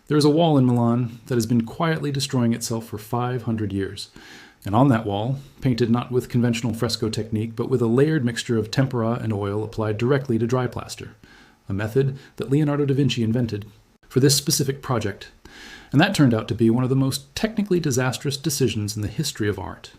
There is a wall in Milan that has been quietly destroying itself for 500 years. And on that wall, painted not with conventional fresco technique, but with a layered mixture of tempera and oil applied directly to dry plaster, a method that Leonardo da Vinci invented for this specific project. And that turned out to be one of the most technically disastrous decisions in the history of art.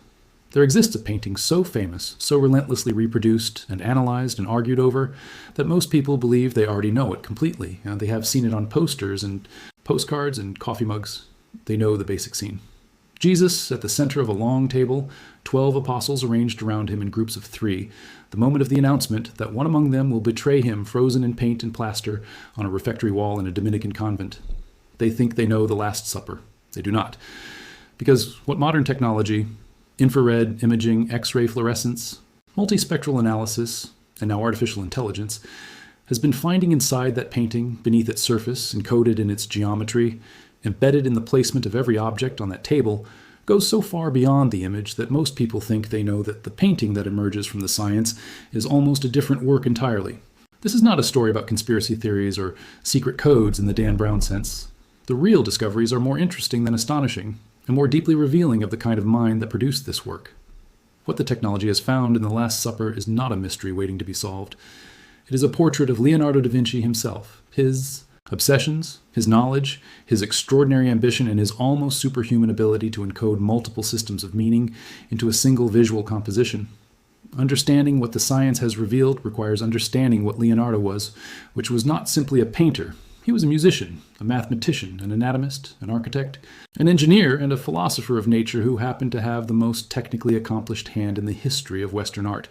There exists a painting so famous, so relentlessly reproduced and analyzed and argued over, that most people believe they already know it completely. They have seen it on posters and postcards and coffee mugs. They know the basic scene. Jesus at the center of a long table, 12 apostles arranged around him in groups of 3, the moment of the announcement that one among them will betray him frozen in paint and plaster on a refectory wall in a Dominican convent. They think they know the Last Supper. They do not. Because what modern technology, infrared imaging, X-ray fluorescence, multispectral analysis, and now artificial intelligence, has been finding inside that painting, beneath its surface, encoded in its geometry, embedded in the placement of every object on that table, goes so far beyond the image that most people think they know that the painting that emerges from the science is almost a different work entirely. This is not a story about conspiracy theories or secret codes in the Dan Brown sense. The real discoveries are more interesting than astonishing, and more deeply revealing of the kind of mind that produced this work. What the technology has found in the Last Supper is not a mystery waiting to be solved. It is a portrait of Leonardo da Vinci himself, his obsessions, his knowledge, his extraordinary ambition, and his almost superhuman ability to encode multiple systems of meaning into a single visual composition. Understanding what the science has revealed requires understanding what Leonardo was, which was not simply a painter. He was a musician, a mathematician, an anatomist, an architect, an engineer, and a philosopher of nature who happened to have the most technically accomplished hand in the history of Western art.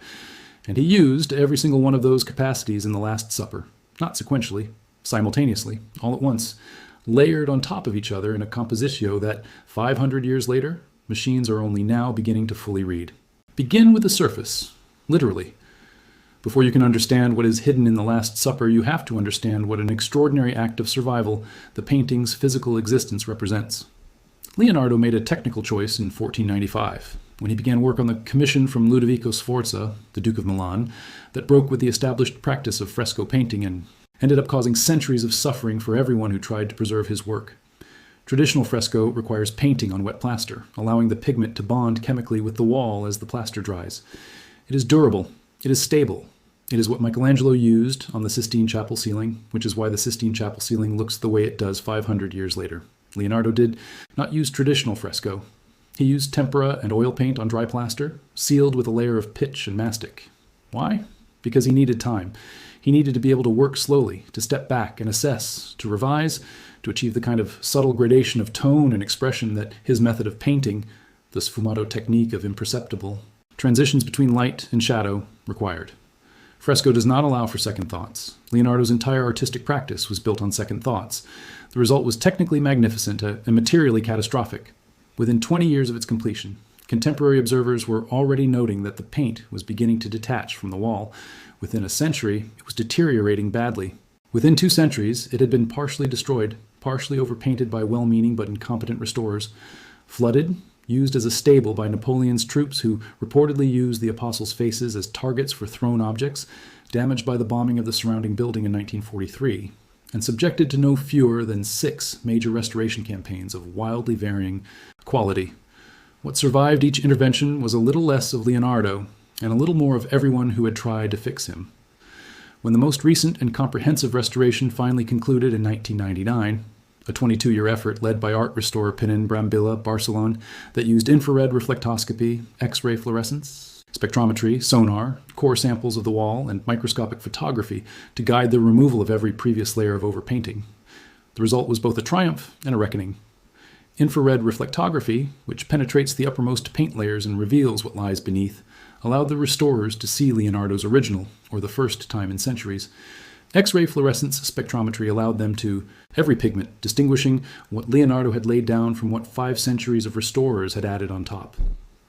And he used every single one of those capacities in the Last Supper, not sequentially, simultaneously, all at once, layered on top of each other in a compositio that, 500 years later, machines are only now beginning to fully read. Begin with the surface, literally. Before you can understand what is hidden in the Last Supper, you have to understand what an extraordinary act of survival the painting's physical existence represents. Leonardo made a technical choice in 1495, when he began work on the commission from Ludovico Sforza, the Duke of Milan, that broke with the established practice of fresco painting and ended up causing centuries of suffering for everyone who tried to preserve his work. Traditional fresco requires painting on wet plaster, allowing the pigment to bond chemically with the wall as the plaster dries. It is durable. It is stable. It is what Michelangelo used on the Sistine Chapel ceiling, which is why the Sistine Chapel ceiling looks the way it does 500 years later. Leonardo did not use traditional fresco. He used tempera and oil paint on dry plaster, sealed with a layer of pitch and mastic. Why? Because he needed time. He needed to be able to work slowly, to step back and assess, to revise, to achieve the kind of subtle gradation of tone and expression that his method of painting, the sfumato technique of imperceptible, transitions between light and shadow, required. Fresco does not allow for second thoughts. Leonardo's entire artistic practice was built on second thoughts. The result was technically magnificent and materially catastrophic. Within 20 years of its completion, contemporary observers were already noting that the paint was beginning to detach from the wall. Within a century, it was deteriorating badly. Within 2 centuries, it had been partially destroyed, partially overpainted by well-meaning but incompetent restorers, flooded, used as a stable by Napoleon's troops who reportedly used the apostles' faces as targets for thrown objects, damaged by the bombing of the surrounding building in 1943, and subjected to no fewer than 6 major restoration campaigns of wildly varying quality. What survived each intervention was a little less of Leonardo and a little more of everyone who had tried to fix him. When the most recent and comprehensive restoration finally concluded in 1999, a 22-year effort led by art restorer Pinin Brambilla Barcelona that used infrared reflectoscopy, X-ray fluorescence, spectrometry, sonar, core samples of the wall, and microscopic photography to guide the removal of every previous layer of overpainting. The result was both a triumph and a reckoning. Infrared reflectography, which penetrates the uppermost paint layers and reveals what lies beneath, allowed the restorers to see Leonardo's original, or the first time in centuries. X-ray fluorescence spectrometry allowed them to every pigment, distinguishing what Leonardo had laid down from what 5 centuries of restorers had added on top.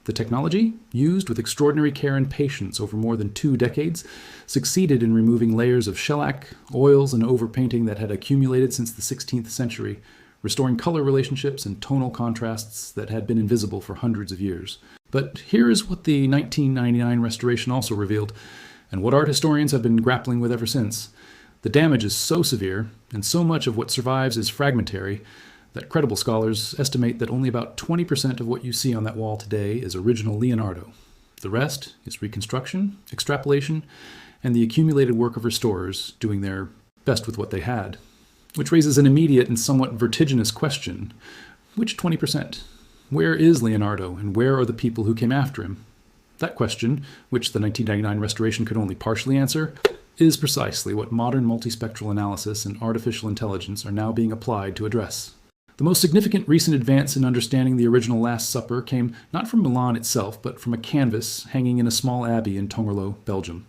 The technology, used with extraordinary care and patience over more than 2 decades, succeeded in removing layers of shellac, oils, and overpainting that had accumulated since the 16th century, restoring color relationships and tonal contrasts that had been invisible for hundreds of years. But here is what the 1999 restoration also revealed, and what art historians have been grappling with ever since. The damage is so severe, and so much of what survives is fragmentary, that credible scholars estimate that only about 20% of what you see on that wall today is original Leonardo. The rest is reconstruction, extrapolation, and the accumulated work of restorers doing their best with what they had. Which raises an immediate and somewhat vertiginous question. Which 20%? Where is Leonardo, and where are the people who came after him? That question, which the 1999 restoration could only partially answer, is precisely what modern multispectral analysis and artificial intelligence are now being applied to address. The most significant recent advance in understanding the original Last Supper came not from Milan itself, but from a canvas hanging in a small abbey in Tongerlo, Belgium.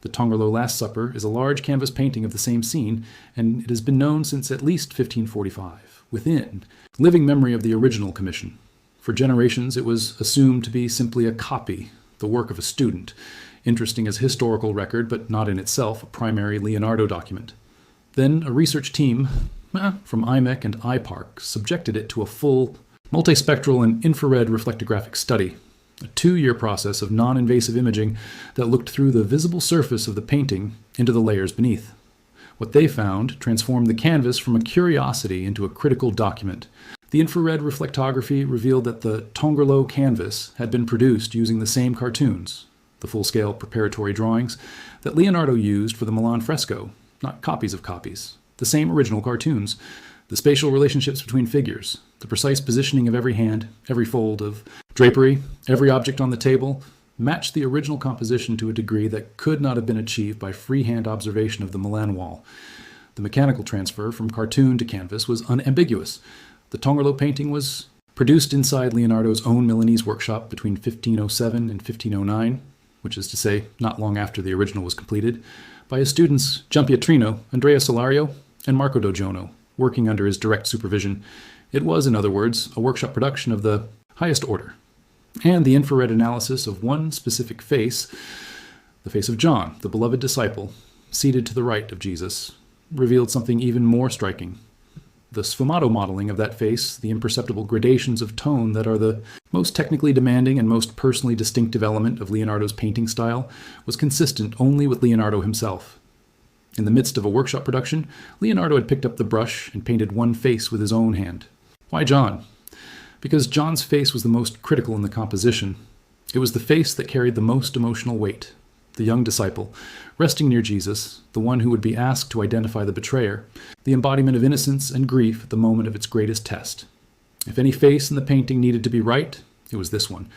The Tongerlo Last Supper is a large canvas painting of the same scene, and it has been known since at least 1545, within living memory of the original commission. For generations, it was assumed to be simply a copy, the work of a student, interesting as a historical record, but not in itself a primary Leonardo document. Then a research team from IMEC and IPARC subjected it to a full multispectral and infrared reflectographic study, a 2-year process of non-invasive imaging that looked through the visible surface of the painting into the layers beneath. What they found transformed the canvas from a curiosity into a critical document. The infrared reflectography revealed that the Tongerlo canvas had been produced using the same cartoons, the full-scale preparatory drawings, that Leonardo used for the Milan fresco, not copies of copies. The same original cartoons, the spatial relationships between figures, the precise positioning of every hand, every fold of drapery, every object on the table, matched the original composition to a degree that could not have been achieved by freehand observation of the Milan wall. The mechanical transfer from cartoon to canvas was unambiguous. The Tongerlo painting was produced inside Leonardo's own Milanese workshop between 1507 and 1509, which is to say, not long after the original was completed, by his students Giampietrino, Andrea Solario, and Marco Dogiono, working under his direct supervision. It was, in other words, a workshop production of the highest order. And the infrared analysis of one specific face, the face of John, the beloved disciple, seated to the right of Jesus, revealed something even more striking. The sfumato modeling of that face, the imperceptible gradations of tone that are the most technically demanding and most personally distinctive element of Leonardo's painting style, was consistent only with Leonardo himself. In the midst of a workshop production, Leonardo had picked up the brush and painted one face with his own hand. Why John? Because John's face was the most critical in the composition. It was the face that carried the most emotional weight. The young disciple, resting near Jesus, the one who would be asked to identify the betrayer, the embodiment of innocence and grief at the moment of its greatest test. If any face in the painting needed to be right, it was this one.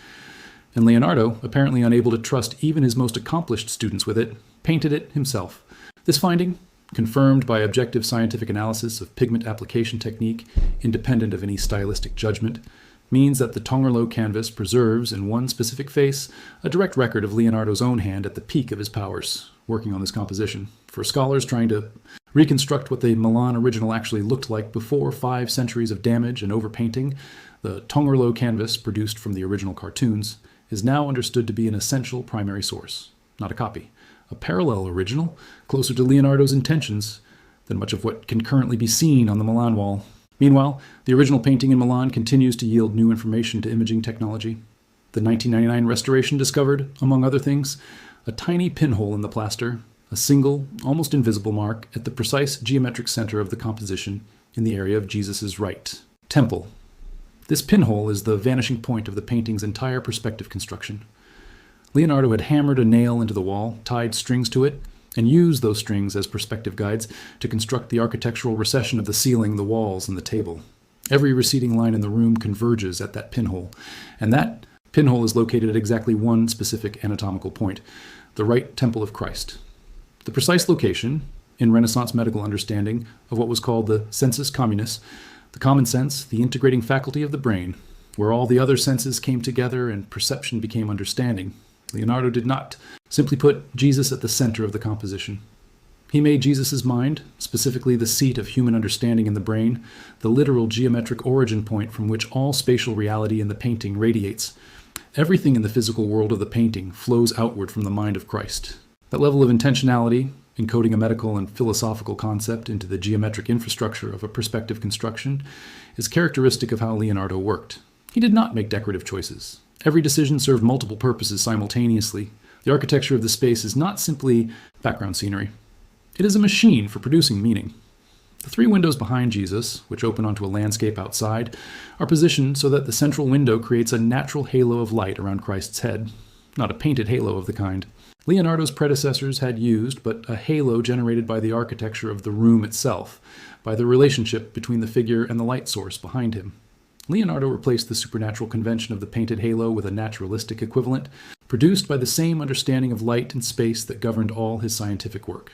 And Leonardo, apparently unable to trust even his most accomplished students with it, painted it himself. This finding, confirmed by objective scientific analysis of pigment application technique, independent of any stylistic judgment, means that the Tongerlo canvas preserves in one specific face a direct record of Leonardo's own hand at the peak of his powers, working on this composition. For scholars trying to reconstruct what the Milan original actually looked like before 5 centuries of damage and overpainting, the Tongerlo canvas, produced from the original cartoons, is now understood to be an essential primary source, not a copy. A parallel original, closer to Leonardo's intentions than much of what can currently be seen on the Milan wall. Meanwhile, the original painting in Milan continues to yield new information to imaging technology. The 1999 restoration discovered, among other things, a tiny pinhole in the plaster, a single, almost invisible mark at the precise geometric center of the composition in the area of Jesus' right temple. This pinhole is the vanishing point of the painting's entire perspective construction. Leonardo had hammered a nail into the wall, tied strings to it, and used those strings as perspective guides to construct the architectural recession of the ceiling, the walls, and the table. Every receding line in the room converges at that pinhole, and that pinhole is located at exactly one specific anatomical point, the right temple of Christ. The precise location, in Renaissance medical understanding of what was called the sensus communis, the common sense, the integrating faculty of the brain, where all the other senses came together and perception became understanding. Leonardo did not simply put Jesus at the center of the composition. He made Jesus' mind, specifically the seat of human understanding in the brain, the literal geometric origin point from which all spatial reality in the painting radiates. Everything in the physical world of the painting flows outward from the mind of Christ. That level of intentionality, encoding a medical and philosophical concept into the geometric infrastructure of a perspective construction, is characteristic of how Leonardo worked. He did not make decorative choices. Every decision served multiple purposes simultaneously. The architecture of the space is not simply background scenery. It is a machine for producing meaning. The three windows behind Jesus, which open onto a landscape outside, are positioned so that the central window creates a natural halo of light around Christ's head, not a painted halo of the kind Leonardo's predecessors had used, but a halo generated by the architecture of the room itself, by the relationship between the figure and the light source behind him. Leonardo replaced the supernatural convention of the painted halo with a naturalistic equivalent, produced by the same understanding of light and space that governed all his scientific work.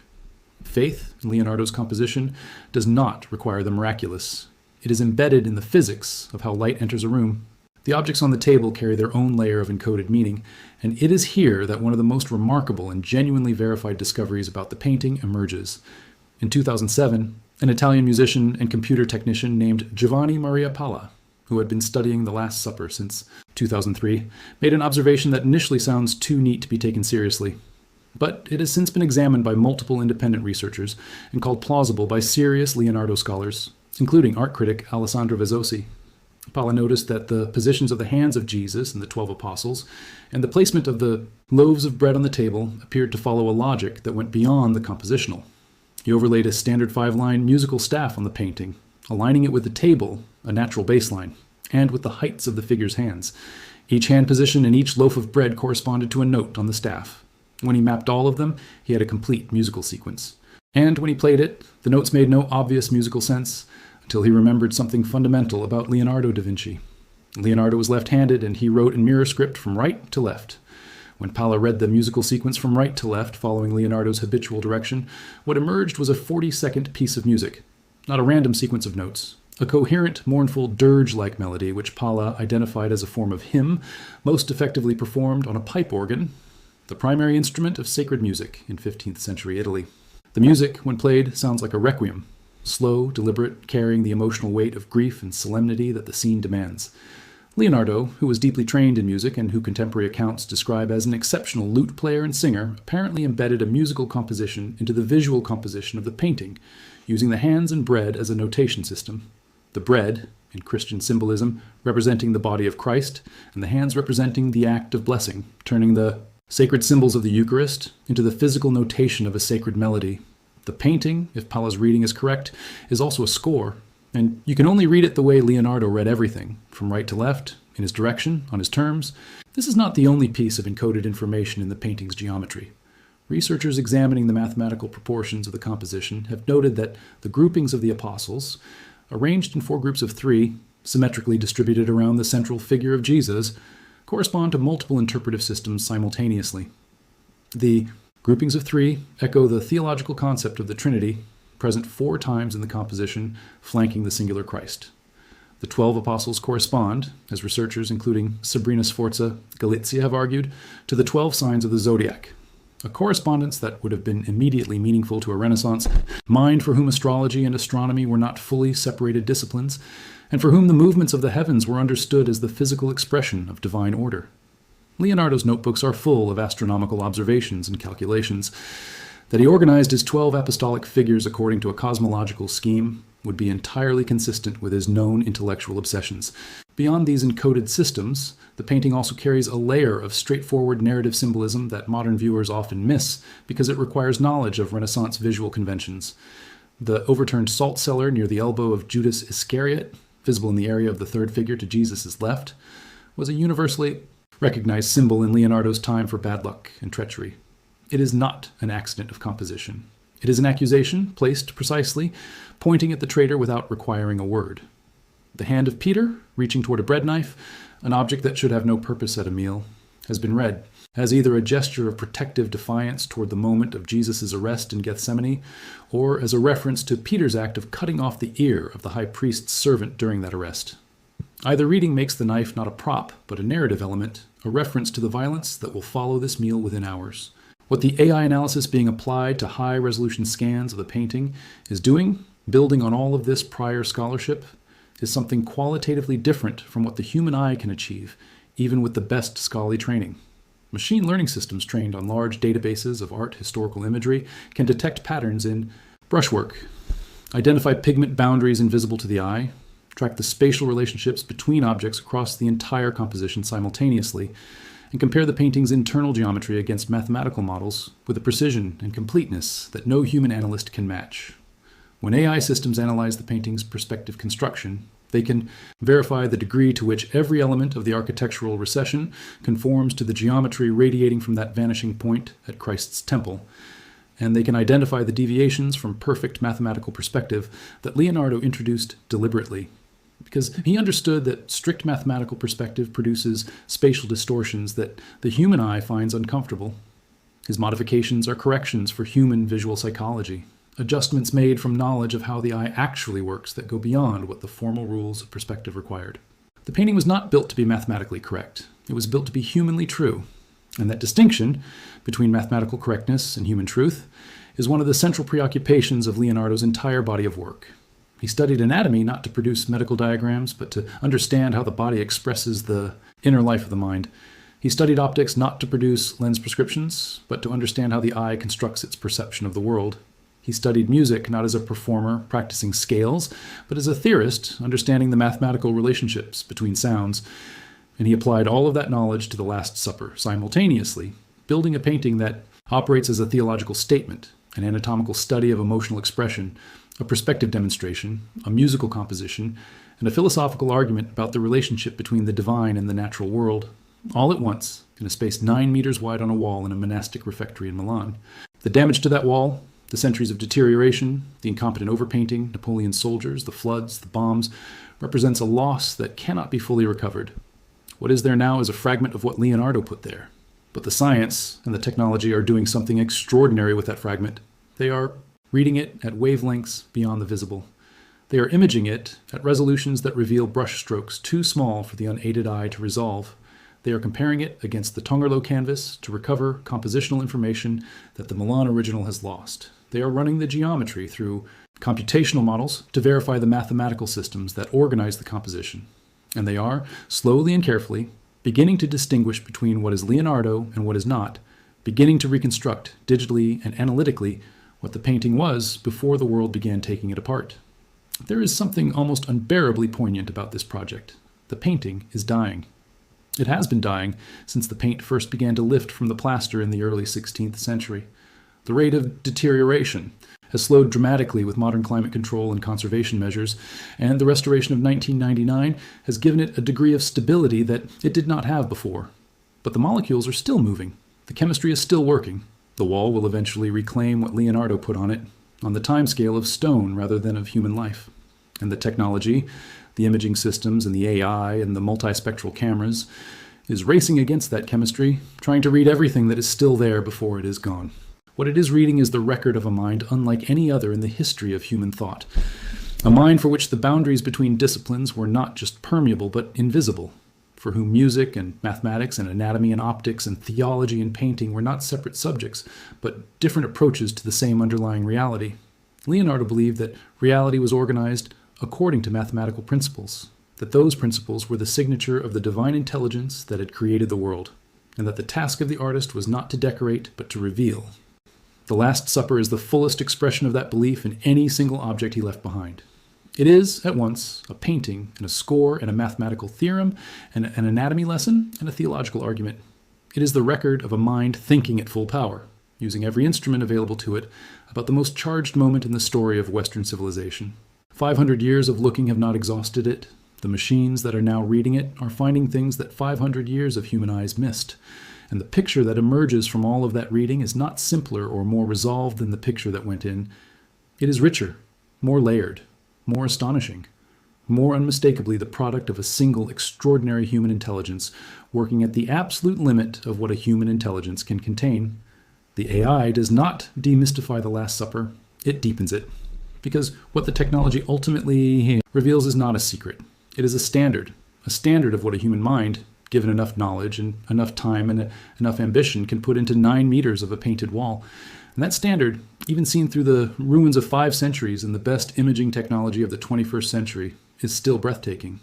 Faith in Leonardo's composition does not require the miraculous. It is embedded in the physics of how light enters a room. The objects on the table carry their own layer of encoded meaning, and it is here that one of the most remarkable and genuinely verified discoveries about the painting emerges. In 2007, an Italian musician and computer technician named Giovanni Maria Palla, who had been studying the Last Supper since 2003, made an observation that initially sounds too neat to be taken seriously. But it has since been examined by multiple independent researchers and called plausible by serious Leonardo scholars, including art critic Alessandro Vezzosi. Palla noticed that the positions of the hands of Jesus and the 12 apostles and the placement of the loaves of bread on the table appeared to follow a logic that went beyond the compositional. He overlaid a standard 5-line musical staff on the painting, aligning it with the table, a natural baseline, and with the heights of the figure's hands. Each hand position and each loaf of bread corresponded to a note on the staff. When he mapped all of them, he had a complete musical sequence. And when he played it, the notes made no obvious musical sense until he remembered something fundamental about Leonardo da Vinci. Leonardo was left-handed, and he wrote in mirror script from right to left. When Palla read the musical sequence from right to left, following Leonardo's habitual direction, what emerged was a 40-second piece of music, not a random sequence of notes. A coherent, mournful, dirge-like melody, which Palla identified as a form of hymn, most effectively performed on a pipe organ, the primary instrument of sacred music in 15th century Italy. The music, when played, sounds like a requiem, slow, deliberate, carrying the emotional weight of grief and solemnity that the scene demands. Leonardo, who was deeply trained in music and who contemporary accounts describe as an exceptional lute player and singer, apparently embedded a musical composition into the visual composition of the painting, using the hands and bread as a notation system. The bread, in Christian symbolism, representing the body of Christ, and the hands representing the act of blessing, turning the sacred symbols of the Eucharist into the physical notation of a sacred melody. The painting, if Palla's reading is correct, is also a score, and you can only read it the way Leonardo read everything, from right to left, in his direction, on his terms. This is not the only piece of encoded information in the painting's geometry. Researchers examining the mathematical proportions of the composition have noted that the groupings of the apostles, arranged in 4 groups of 3, symmetrically distributed around the central figure of Jesus, correspond to multiple interpretive systems simultaneously. The groupings of 3 echo the theological concept of the Trinity, present 4 times in the composition, flanking the singular Christ. The 12 apostles correspond, as researchers including Sabrina Sforza Galizia have argued, to the 12 signs of the zodiac, a correspondence that would have been immediately meaningful to a Renaissance mind for whom astrology and astronomy were not fully separated disciplines, and for whom the movements of the heavens were understood as the physical expression of divine order. Leonardo's notebooks are full of astronomical observations and calculations. That he organized his 12 apostolic figures according to a cosmological scheme would be entirely consistent with his known intellectual obsessions. Beyond these encoded systems, the painting also carries a layer of straightforward narrative symbolism that modern viewers often miss because it requires knowledge of Renaissance visual conventions. The overturned salt cellar near the elbow of Judas Iscariot, visible in the area of the third figure to Jesus' left, was a universally recognized symbol in Leonardo's time for bad luck and treachery. It is not an accident of composition. It is an accusation, placed precisely, pointing at the traitor without requiring a word. The hand of Peter, reaching toward a bread knife, an object that should have no purpose at a meal, has been read as either a gesture of protective defiance toward the moment of Jesus' arrest in Gethsemane, or as a reference to Peter's act of cutting off the ear of the high priest's servant during that arrest. Either reading makes the knife not a prop, but a narrative element, a reference to the violence that will follow this meal within hours. What the AI analysis being applied to high-resolution scans of the painting is doing, building on all of this prior scholarship, is something qualitatively different from what the human eye can achieve, even with the best scholarly training. Machine learning systems trained on large databases of art historical imagery can detect patterns in brushwork, identify pigment boundaries invisible to the eye, track the spatial relationships between objects across the entire composition simultaneously, and compare the painting's internal geometry against mathematical models with a precision and completeness that no human analyst can match. When AI systems analyze the painting's perspective construction, they can verify the degree to which every element of the architectural recession conforms to the geometry radiating from that vanishing point at Christ's temple, and they can identify the deviations from perfect mathematical perspective that Leonardo introduced deliberately, because he understood that strict mathematical perspective produces spatial distortions that the human eye finds uncomfortable. His modifications are corrections for human visual psychology, adjustments made from knowledge of how the eye actually works that go beyond what the formal rules of perspective required. The painting was not built to be mathematically correct. It was built to be humanly true. And that distinction between mathematical correctness and human truth is one of the central preoccupations of Leonardo's entire body of work. He studied anatomy not to produce medical diagrams, but to understand how the body expresses the inner life of the mind. He studied optics not to produce lens prescriptions, but to understand how the eye constructs its perception of the world. He studied music not as a performer practicing scales, but as a theorist understanding the mathematical relationships between sounds. And he applied all of that knowledge to the Last Supper simultaneously, building a painting that operates as a theological statement, an anatomical study of emotional expression, a perspective demonstration, a musical composition, and a philosophical argument about the relationship between the divine and the natural world, all at once, in a space 9 meters wide on a wall in a monastic refectory in Milan. The damage to that wall, the centuries of deterioration, the incompetent overpainting, Napoleon's soldiers, the floods, the bombs, represents a loss that cannot be fully recovered. What is there now is a fragment of what Leonardo put there. But the science and the technology are doing something extraordinary with that fragment. They are reading it at wavelengths beyond the visible. They are imaging it at resolutions that reveal brushstrokes too small for the unaided eye to resolve. They are comparing it against the Tongerlo canvas to recover compositional information that the Milan original has lost. They are running the geometry through computational models to verify the mathematical systems that organize the composition. And they are, slowly and carefully, beginning to distinguish between what is Leonardo and what is not, beginning to reconstruct digitally and analytically what the painting was before the world began taking it apart. There is something almost unbearably poignant about this project. The painting is dying. It has been dying since the paint first began to lift from the plaster in the early 16th century. The rate of deterioration has slowed dramatically with modern climate control and conservation measures, and the restoration of 1999 has given it a degree of stability that it did not have before. But the molecules are still moving. The chemistry is still working. The wall will eventually reclaim what Leonardo put on it, on the timescale of stone rather than of human life. And the technology, the imaging systems and the AI and the multispectral cameras, is racing against that chemistry, trying to read everything that is still there before it is gone. What it is reading is the record of a mind unlike any other in the history of human thought. A mind for which the boundaries between disciplines were not just permeable, but invisible. For whom music and mathematics and anatomy and optics and theology and painting were not separate subjects, but different approaches to the same underlying reality. Leonardo believed that reality was organized according to mathematical principles, that those principles were the signature of the divine intelligence that had created the world, and that the task of the artist was not to decorate, but to reveal. The Last Supper is the fullest expression of that belief in any single object he left behind. It is, at once, a painting and a score and a mathematical theorem and an anatomy lesson and a theological argument. It is the record of a mind thinking at full power, using every instrument available to it, about the most charged moment in the story of Western civilization. 500 years of looking have not exhausted it. The machines that are now reading it are finding things that 500 years of human eyes missed. And the picture that emerges from all of that reading is not simpler or more resolved than the picture that went in. It is richer, more layered, more astonishing, more unmistakably the product of a single extraordinary human intelligence working at the absolute limit of what a human intelligence can contain. The AI does not demystify the Last Supper, it deepens it. Because what the technology ultimately reveals is not a secret. It is a standard of what a human mind, given enough knowledge and enough time and enough ambition, can put into 9 meters of a painted wall. And that standard, even seen through the ruins of 5 centuries and the best imaging technology of the 21st century, is still breathtaking.